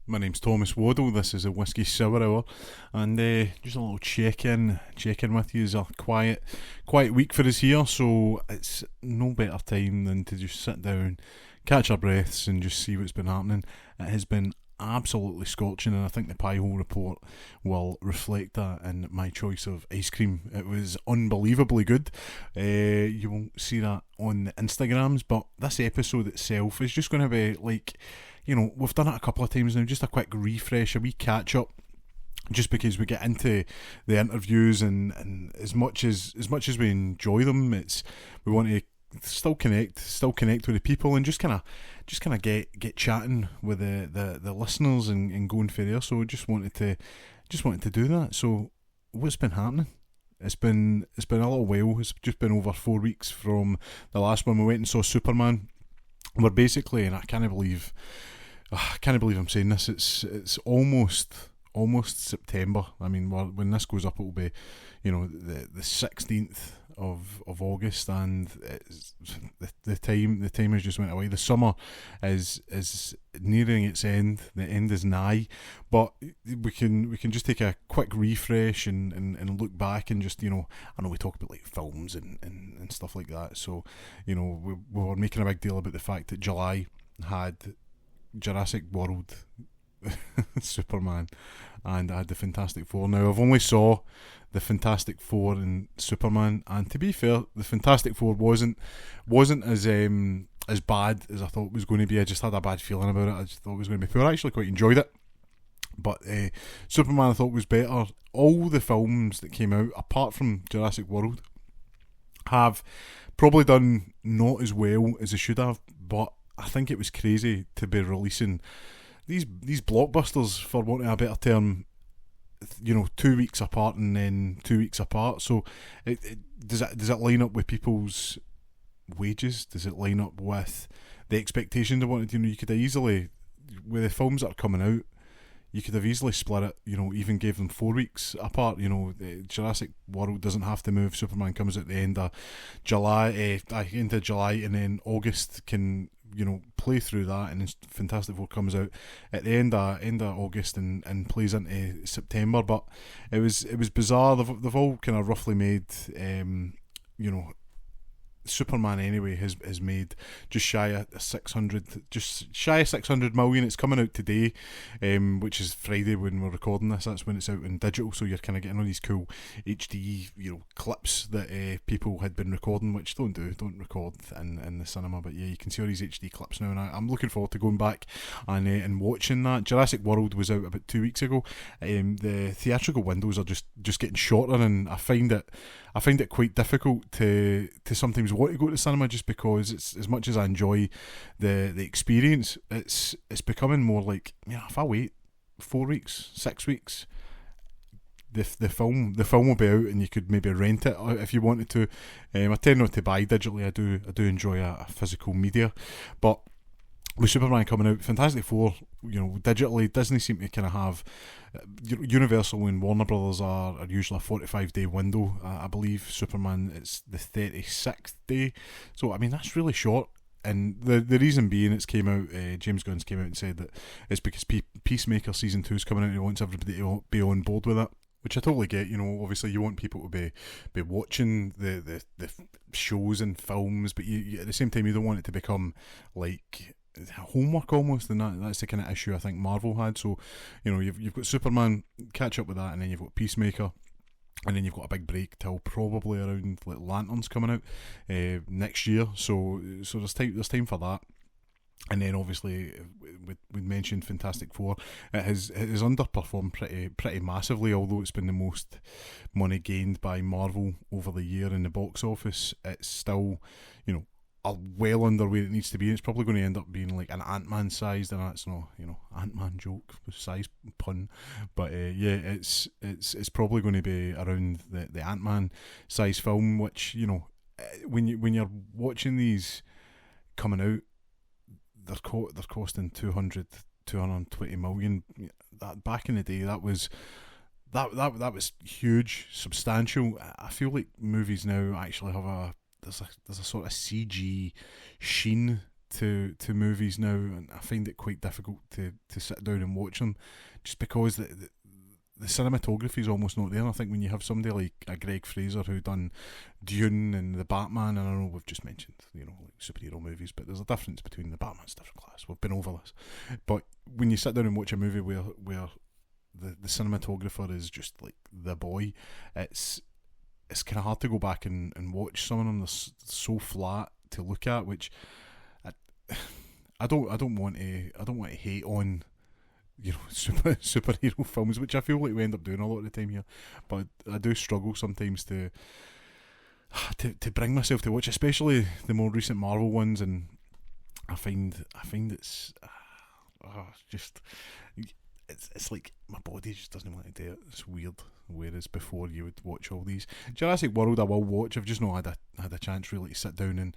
My name's Thomas Waddle. This is a Whisky Sour Hour, and just a little check-in with you. It's a quiet week for us here, so it's no better time than to just sit down, catch our breaths, and just see what's been happening. It has been absolutely scorching, and I think the Pie Hole report will reflect that in my choice of ice cream. It was unbelievably good. You won't see that on the Instagrams, but this episode itself is just going to be like, we've done it a couple of times now, just a quick refresh, a wee catch up, just because we get into the interviews, and as much as we enjoy them, we want to still connect with the people, and just kind of get chatting with the listeners and going for there. So just wanted to do that. So what's been happening? It's been a little while. It's just been over 4 weeks from the last one. We went and saw Superman. We're basically, and I can't believe I'm saying this, it's almost September. I mean, when this goes up, it'll be, the 16th of August, and the time has just went away. The summer is nearing its end. The end is nigh, but we can just take a quick refresh and look back, and just, I know we talk about like films and stuff like that. So we were making a big deal about the fact that July had Jurassic World, Superman, and I had the Fantastic Four. Now, I've only saw the Fantastic Four and Superman, and to be fair, the Fantastic Four wasn't as bad as I thought it was going to be. I just had a bad feeling about it. I just thought it was going to be poor. I actually quite enjoyed it, but Superman I thought was better. All the films that came out, apart from Jurassic World, have probably done not as well as they should have, but I think it was crazy to be releasing these blockbusters, for want of a better term, 2 weeks apart and then 2 weeks apart. So does it line up with people's wages? Does it line up with the expectation they wanted? You could easily, with the films that are coming out, you could have easily split it, even gave them 4 weeks apart. Jurassic World doesn't have to move. Superman comes at the end of July, and then August can, play through that, and then Fantastic Four comes out at the end of August and plays into September. But it was bizarre. They've all kind of roughly made, Superman anyway has made just shy of 600 million. It's coming out today, which is Friday when we're recording this. That's when it's out in digital, so you're kind of getting all these cool HD clips that people had been recording, which don't record in the cinema. But yeah, you can see all these HD clips now, and I'm looking forward to going back and watching that. Jurassic World was out about 2 weeks ago. The theatrical windows are just getting shorter, and I find it quite difficult to sometimes want to go to the cinema, just because it's, as much as I enjoy the experience, it's becoming more like, if I wait 4 weeks, 6 weeks, the film will be out, and you could maybe rent it if you wanted to. I tend not to buy digitally. I do enjoy a physical media, but with Superman coming out, Fantastic Four, digitally, Disney seem to kind of have, Universal and Warner Brothers are usually a 45-day window. I believe Superman, it's the 36th day. So, I mean, that's really short. And the reason being, it's came out, James Gunn's came out and said that it's because Peacemaker Season 2 is coming out, and he wants everybody to be on board with it. Which I totally get. Obviously you want people to be watching the shows and films, but you at the same time, you don't want it to become like homework almost, and that's the kind of issue I think Marvel had. So you've got Superman, catch up with that, and then you've got Peacemaker, and then you've got a big break till probably around like Lanterns coming out next year. So there's time for that. And then obviously we mentioned Fantastic Four. It has underperformed pretty massively, although it's been the most money gained by Marvel over the year in the box office. It's still, well under where it needs to be. It's probably going to end up being like an Ant-Man sized, and that's no, Ant-Man joke, size pun. But it's probably going to be around the Ant-Man size film, which, when you're watching these coming out, they're costing 220 million. That back in the day, that was huge, substantial. I feel like movies now actually have there's a sort of CG sheen to movies now, and I find it quite difficult to sit down and watch them, just because the cinematography is almost not there. And I think when you have somebody like a Greg Fraser who done Dune and the Batman, and I know we've just mentioned, like superhero movies, but there's a difference between the Batman's different class. We've been over this, but when you sit down and watch a movie where the cinematographer is just like the boy, it's kind of hard to go back and watch some of them. They're so flat to look at, which I don't want to hate on superhero films, which I feel like we end up doing a lot of the time here, but I do struggle sometimes to bring myself to watch, especially the more recent Marvel ones, and I find it's just it's like my body just doesn't want to do it. It's weird. Whereas before you would watch all these Jurassic World, I will watch. I've just not had a chance really to sit down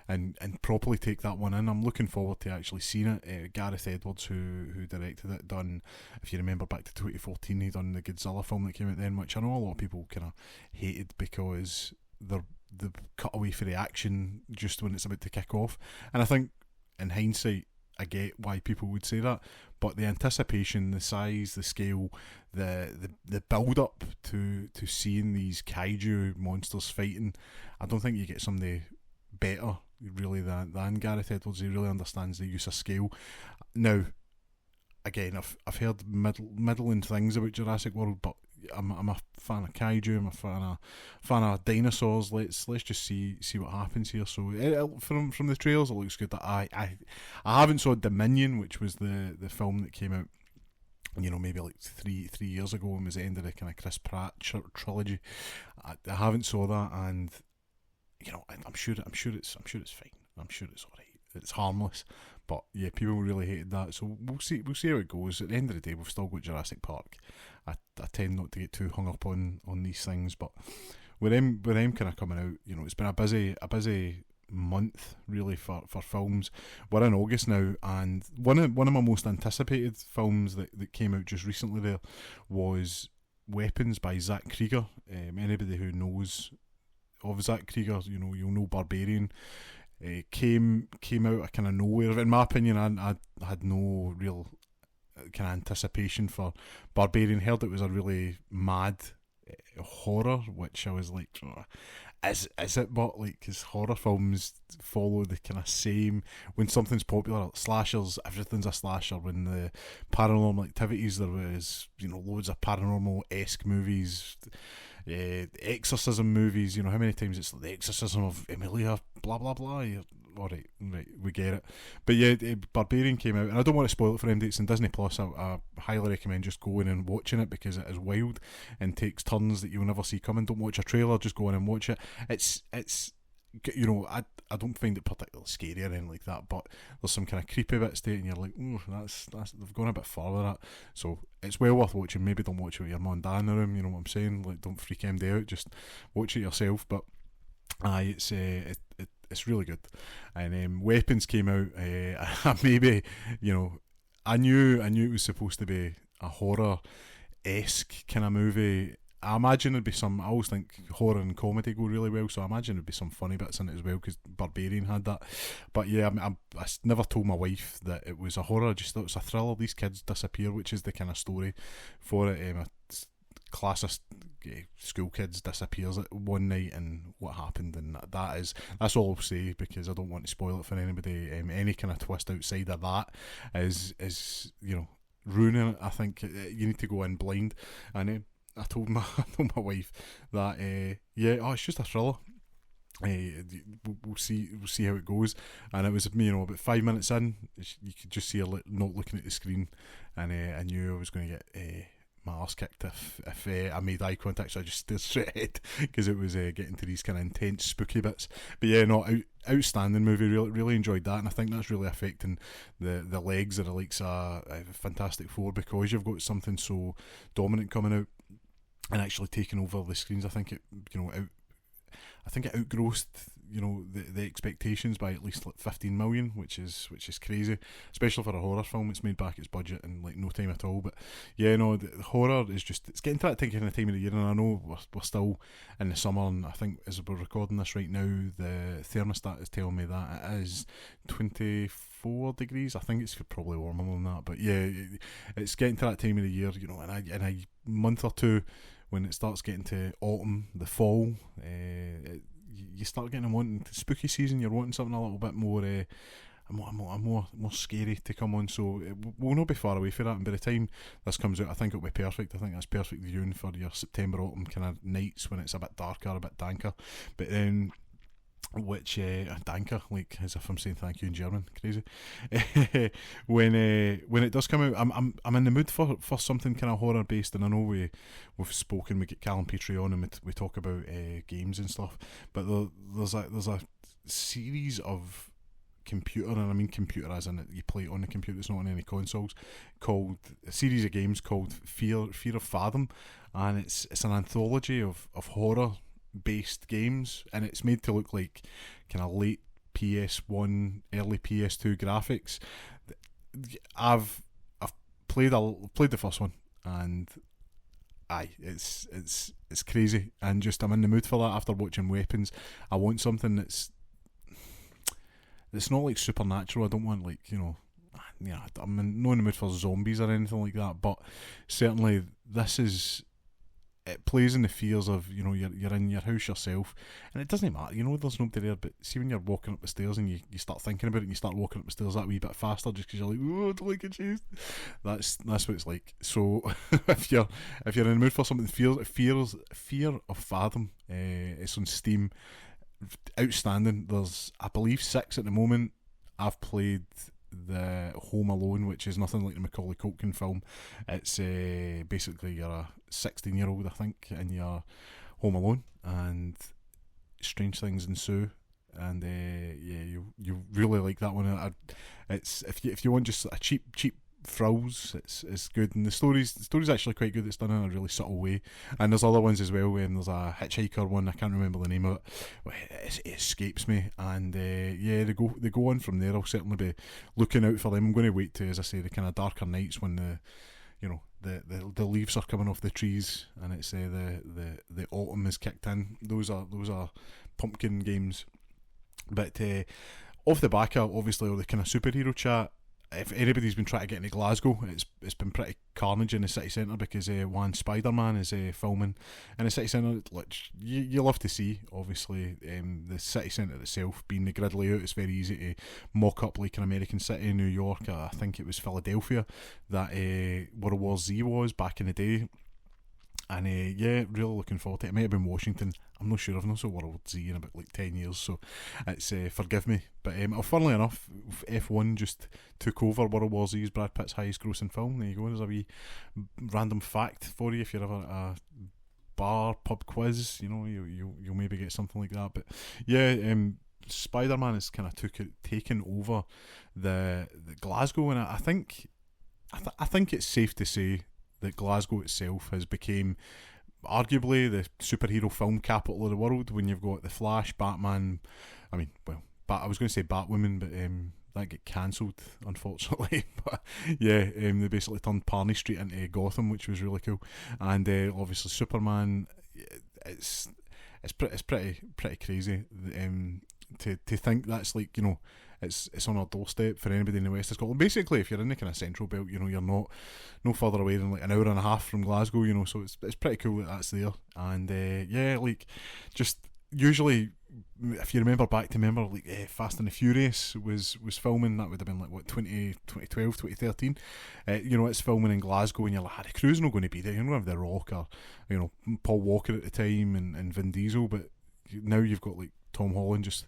and properly take that one in. I'm looking forward to actually seeing it. Gareth Edwards, who directed it, done, if you remember back to 2014, he done the Godzilla film that came out then, which I know a lot of people kind of hated because they cut away for the action just when it's about to kick off. And I think in hindsight, I get why people would say that, but the anticipation, the size, the scale, the build up to seeing these kaiju monsters fighting, I don't think you get somebody better really than Gareth Edwards. He really understands the use of scale. Now, again, I've heard middling things about Jurassic World, but I'm a fan of kaiju. I'm a fan of dinosaurs. Let's just see what happens here. So from the trailers, it looks good. I haven't saw Dominion, which was the film that came out, maybe like three years ago, and was the end of the kind of Chris Pratt trilogy. I haven't saw that, and I'm sure it's fine. I'm sure it's alright. It's harmless, but yeah, people really hated that. So we'll see how it goes. At the end of the day, we've still got Jurassic Park. I tend not to get too hung up on these things, but with them kind of coming out, it's been a busy month really for films. We're in August now, and one of my most anticipated films that came out just recently there was Weapons by Zach Krieger. Anybody who knows of Zach Krieger, you'll know Barbarian. Came out kind of nowhere. In my opinion, I had no real kind of anticipation for Barbarian. Heard it was a really mad horror, which I was like, is it? But like, because horror films follow the kind of same. When something's popular, slashers, everything's a slasher. When the paranormal activities, there was loads of paranormal-esque movies. Exorcism movies, how many times it's the exorcism of Emilia, blah blah blah. Alright, we get it. But yeah, Barbarian came out, and I don't want to spoil it for anybody. It's on Disney Plus. I highly recommend just going and watching it, because it is wild and takes turns that you'll never see coming. Don't watch a trailer, just go in and watch it. It's I don't find it particularly scary or anything like that, but there's some kind of creepy bits to it, and you're like, that's they've gone a bit far with that. So it's well worth watching. Maybe don't watch it with your mum and dad in the room, you know what I'm saying? Like, don't freak MD out, just watch it yourself. But it's really good. And Weapons came out. Maybe I knew it was supposed to be a horror-esque kind of movie. I imagine it'd be I always think horror and comedy go really well, so I imagine it'd be some funny bits in it as well, because Barbarian had that. But yeah, I never told my wife that it was a horror. I just thought it was a thriller. These kids disappear, which is the kind of story for it. A class of school kids disappears at one night, and what happened, and that's all I'll say, because I don't want to spoil it for anybody. Any kind of twist outside of that is ruining it. I think you need to go in blind, and I told my wife that it's just a thriller. We'll see how it goes. And it was about 5 minutes in, you could just see her not looking at the screen, and I knew I was going to get my arse kicked if I made eye contact. So I just stared straight ahead, because it was getting to these kind of intense, spooky bits. But yeah, outstanding movie. Really enjoyed that, and I think that's really affecting the legs of the likes of Fantastic Four, because you've got something so dominant coming out and actually taking over the screens. I think it outgrossed the expectations by at least like 15 million, which is crazy, especially for a horror film. It's made back its budget in like no time at all. But yeah, no, the horror is just, it's getting to that kind of time of the year, and I know we're still in the summer, and I think as we're recording this right now, the thermostat is telling me that it is 24 degrees. I think it's probably warmer than that, but yeah, it's getting to that time of the year, in a month or two, when it starts getting to autumn, the fall, you start getting wanting spooky season. You're wanting something a little bit more scary to come on. So we'll not be far away from that. And by the time this comes out, I think it'll be perfect. I think that's perfect viewing for your September, autumn kind of nights when it's a bit darker, a bit danker. But then, danker, like as if I'm saying thank you in German, crazy. when it does come out, I'm in the mood for something kind of horror based, and I know we've spoken, we get Callum Petrie on, and we talk about games and stuff, but there's a series of computer, and I mean computer as in you play it on the computer, it's not on any consoles, called a series of games called Fear of Fathom, and it's an anthology of horror based games, and it's made to look like kind of late PS1, early PS2 graphics. I've played the first one, and it's crazy, and just I'm in the mood for that after watching Weapons. I want something that's not like supernatural. I don't want like I'm not in the mood for zombies or anything like that, but certainly it plays in the fears of, you're in your house yourself, and it doesn't matter, there's nobody there, but see when you're walking up the stairs and you start thinking about it, and you start walking up the stairs that wee bit faster just because you're like, oh, I don't like it chased. That's what it's like. So if you're in the mood for something, Fear of Fathom, it's on Steam, outstanding. There's, I believe, 6 at the moment. I've played the Home Alone, which is nothing like the Macaulay Culkin film. It's basically you're a 16-year-old, I think, and you're home alone, and strange things ensue. And you really like that one. It's if you want just a cheap thrills, it's good, and the story's actually quite good. It's done in a really subtle way, and there's other ones as well. And there's a hitchhiker one, I can't remember the name of it. It escapes me, and they go on from there. I'll certainly be looking out for them. I'm going to wait to, as I say, the kind of darker nights when the leaves are coming off the trees, and it's the autumn is kicked in. Those are pumpkin games. But off the back of obviously all the kind of superhero chat, if anybody's been trying to get into Glasgow, it's been pretty carnage in the city centre, because one Spider-Man is filming in the city centre, which you love to see. Obviously, the city centre itself being the grid layout, it's very easy to mock up like an American city. New York, I think it was Philadelphia that World War Z was back in the day. And really looking forward to it. It might have been Washington, I'm not sure. I've not saw World Z in about like 10 years, so it's forgive me. But funnily enough, F1 just took over World War Z's Brad Pitt's highest grossing film. There you go, there's a wee random fact for you if you're ever a bar pub quiz, you'll maybe get something like that. But Spider-Man has kind of taken over the Glasgow, and I think it's safe to say that Glasgow itself has become arguably the superhero film capital of the world, when you've got The Flash, Batman, I was going to say Batwoman, but that get cancelled, unfortunately. But they basically turned Parney Street into Gotham, which was really cool. And obviously Superman, it's pretty crazy to think that's like, it's on our doorstep for anybody in the west of Scotland. Basically, if you're in the kind of central belt, you're not no further away than like an hour and a half from Glasgow, so it's pretty cool that that's there. And just usually, if you remember like Fast and the Furious was filming, that would have been like what, 2012, 2013. It's filming in Glasgow, and you're like, the crew's not going to be there. You don't have The Rock or Paul Walker at the time, and Vin Diesel, but now you've got like Tom Holland just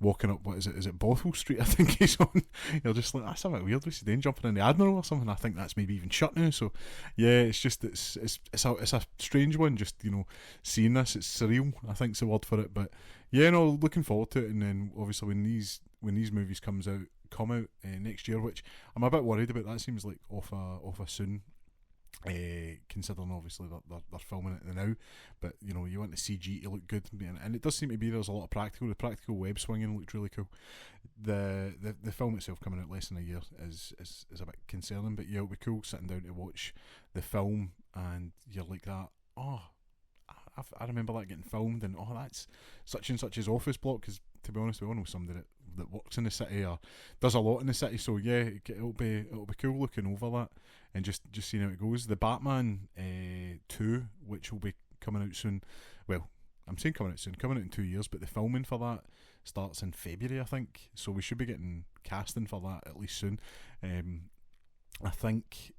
walking up, what is it Bothwell Street, I think he's on. You're just like, that's a bit weird, what's he doing, jumping in the Admiral or something? I think that's maybe even shut now. So it's just it's a strange one, just seeing this. It's surreal, I think's the word for it. But looking forward to it. And then obviously when these movies come out next year, which I'm a bit worried about, that seems like off a soon Considering obviously they're filming it now, but you know you want the CG to look good, and it does seem to be there's a lot of practical. The practical web swinging looked really cool. The film itself coming out less than a year is a bit concerning, but yeah, it'll be cool sitting down to watch the film, and you're like that. Oh, I remember that getting filmed, and oh, that's such and such's office block. Because to be honest, we all know somebody that works in the city or does a lot in the city. So yeah, it'll be cool looking over that and just seeing how it goes. The Batman 2, which will be coming out soon. Well, I'm saying coming out soon, coming out in 2 years, but the filming for that starts in February, I think. So we should be getting casting for that at least soon. I think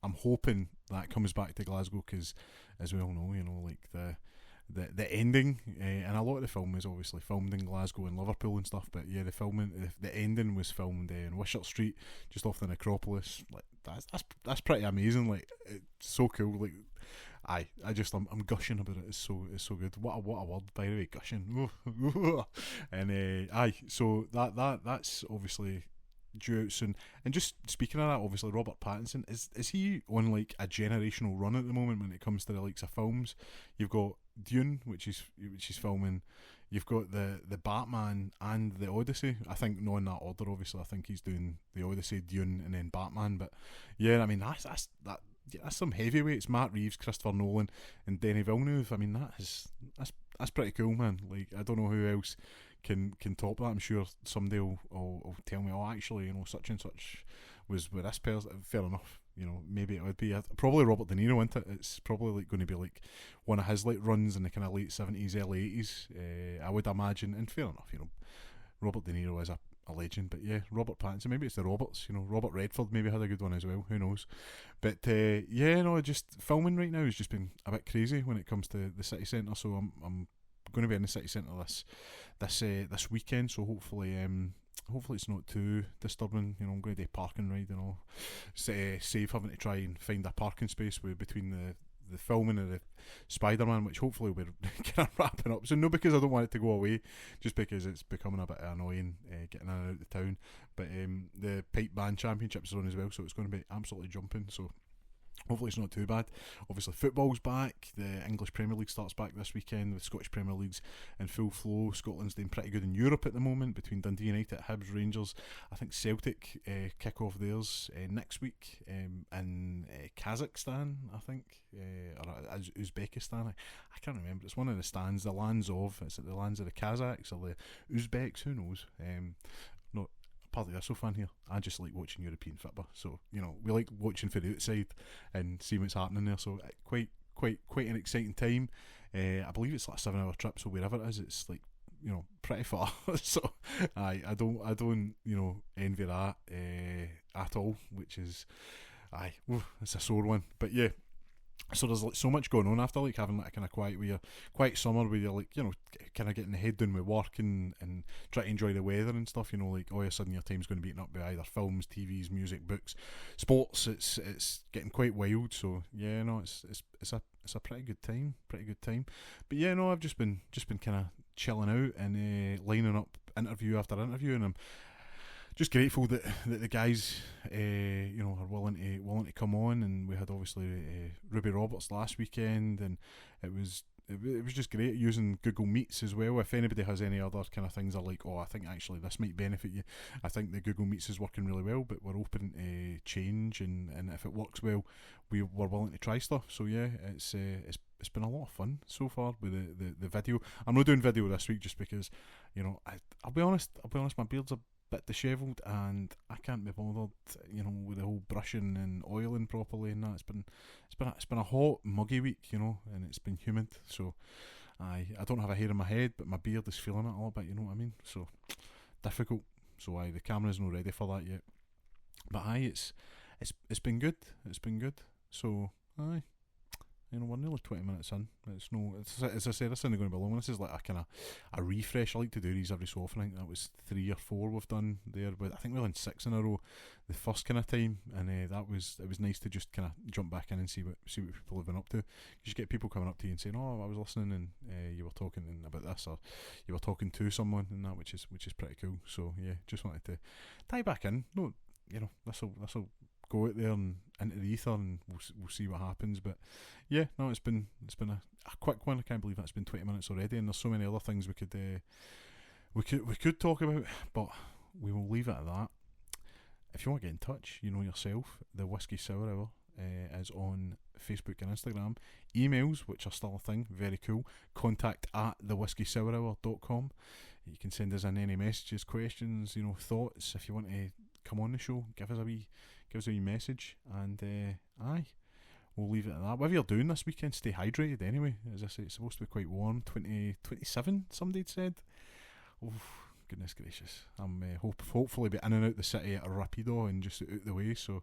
I'm hoping that comes back to Glasgow because, as we all know, you know, like the ending, and a lot of the film is obviously filmed in Glasgow and Liverpool and stuff. But yeah, the ending was filmed in Wishart Street, just off the Necropolis. Like that's pretty amazing. Like it's so cool. Like I'm gushing about it. It's so good. What a word, by the way, gushing. And so that's obviously due out soon. And just speaking of that, obviously Robert Pattinson is he on like a generational run at the moment when it comes to the likes of films? You've got Dune, which is filming. You've got the Batman and the Odyssey. I think not in that order. Obviously, I think he's doing the Odyssey, Dune, and then Batman. But yeah, I mean that's some heavyweights. Matt Reeves, Christopher Nolan, and Denis Villeneuve. I mean that's pretty cool, man. Like I don't know who else can top that. I'm sure somebody will tell me, oh, actually, you know, such and such was with this person. Fair enough. You know, maybe it would be probably Robert De Niro, isn't it? It's probably like going to be like one of his like runs in the kind of late 70s, early 80s. I would imagine, and fair enough. You know, Robert De Niro is a legend, but yeah, Robert Pattinson. Maybe it's the Roberts. You know, Robert Redford maybe had a good one as well. Who knows? But yeah, no, just filming right now has just been a bit crazy when it comes to the city centre. So I'm going to be in the city centre this weekend. So hopefully it's not too disturbing. You know, I'm going to do a parking ride and all. Save having to try and find a parking space between the filming of the Spider-Man, which hopefully will be kind of wrapping up. So no, because I don't want it to go away, just because it's becoming a bit annoying getting in and out of the town. But the Pipe Band Championships are on as well, so it's going to be absolutely jumping. So hopefully it's not too bad. Obviously football's back. The English Premier League starts back this weekend. The Scottish Premier League's in full flow. Scotland's doing pretty good in Europe at the moment between Dundee United, Hibs, Rangers. I think Celtic kick off theirs next week in Kazakhstan, I think, or Uzbekistan. I can't remember. It's one of the stands, the lands of. Is it the lands of the Kazakhs or the Uzbeks? Who knows? Not part of the Arsenal fan here. I just like watching European football, so you know we like watching from the outside and seeing what's happening there. So quite an exciting time. I believe it's like a 7-hour trip, so wherever it is, it's like, you know, pretty far. So I don't you know envy that at all. Which is it's a sore one, but yeah. So there's like so much going on after like having like a kind of quiet summer where you're like, you know, kind of getting the head down with work and try to enjoy the weather and stuff. You know, like all of a sudden your time's going to be eaten up by either films, TVs, music, books, sports. It's getting quite wild. So yeah, no, it's a pretty good time. But yeah, no, I've just been kind of chilling out and lining up interview after interview, and I'm just grateful that the guys, you know, are willing to come on. And we had obviously Ruby Roberts last weekend, and it was just great using Google Meets as well. If anybody has any other kind of things, are like, oh, I think actually this might benefit you. I think the Google Meets is working really well, but we're open to change, and if it works well, we're willing to try stuff. So yeah, it's been a lot of fun so far with the video. I'm not doing video this week just because, you know, I'll be honest, my beard's a bit dishevelled and I can't be bothered, you know, with the whole brushing and oiling properly and that. It's been a hot, muggy week, you know, and it's been humid. So I don't have a hair in my head, but my beard is feeling it a little bit, you know what I mean? So difficult. So the camera's not ready for that yet. But it's been good. It's been good. So you know, we're nearly 20 minutes in. As I said, this isn't going to be long. This is like a kind of a refresh. I like to do these every so often. I think that was 3 or 4 we've done there, but I think we're in 6 in a row the first kind of time, and it was nice to just kind of jump back in and see what people have been up to. You just get people coming up to you and saying, "Oh, I was listening, and you were talking about this, or you were talking to someone," and that, which is pretty cool. So yeah, just wanted to tie back in. No, you know, this'll go out there and into the ether, and we'll see what happens. But yeah, no, it's been a quick one. I can't believe that's been 20 minutes already, and there's so many other things we could talk about, but we will leave it at that. If you want to get in touch, you know yourself, the Whisky Sour Hour is on Facebook and Instagram. Emails, which are still a thing, very cool. Contact at thewhiskeysourhour.com. You can send us in any messages, questions, thoughts. If you want to come on the show, give us a wee message, and we'll leave it at that. Whatever you're doing this weekend, stay hydrated anyway. As I say, it's supposed to be quite warm, 27, somebody had said. Oh, goodness gracious. I'm hopefully be in and out the city at a rapido and just out the way. So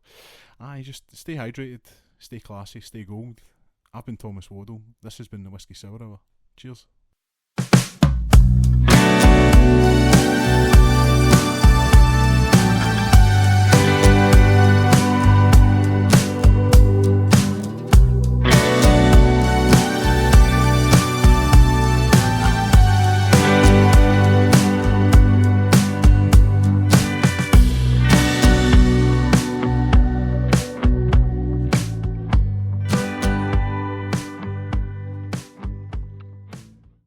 just stay hydrated, stay classy, stay gold. I've been Thomas Waddle. This has been the Whisky Sour Hour. Cheers.